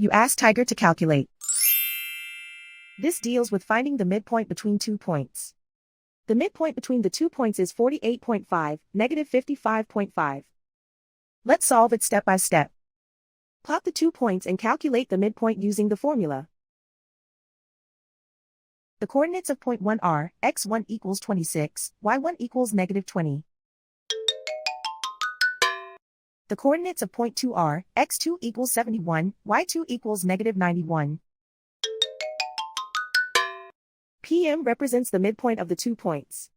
You ask Tiger to calculate. This deals with finding the midpoint between 2 points. The midpoint between the 2 points is 48.5, negative 55.5. Let's solve it step by step. Plot the 2 points and calculate the midpoint using the formula. The coordinates of point 1 are, x1 equals 26, y1 equals negative 20. The coordinates of point 2 are, x2 equals 71, y2 equals negative 91. PM represents the midpoint of the 2 points.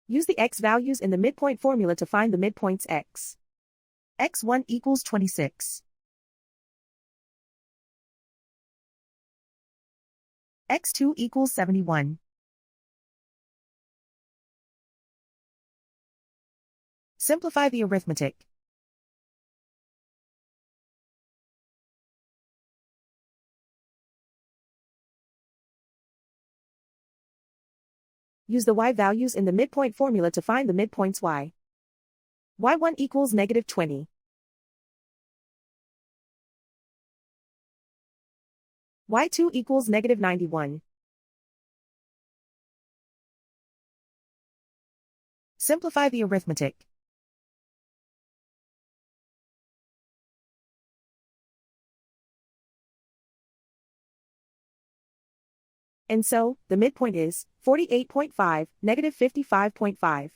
Use the x values in the midpoint formula to find the midpoints x. x1 equals 26. x2 equals 71. Simplify the arithmetic. Use the y values in the midpoint formula to find the midpoints y. y1 equals negative 20. y2 equals negative 91. Simplify the arithmetic. And so, the midpoint is 48.5, negative 55.5.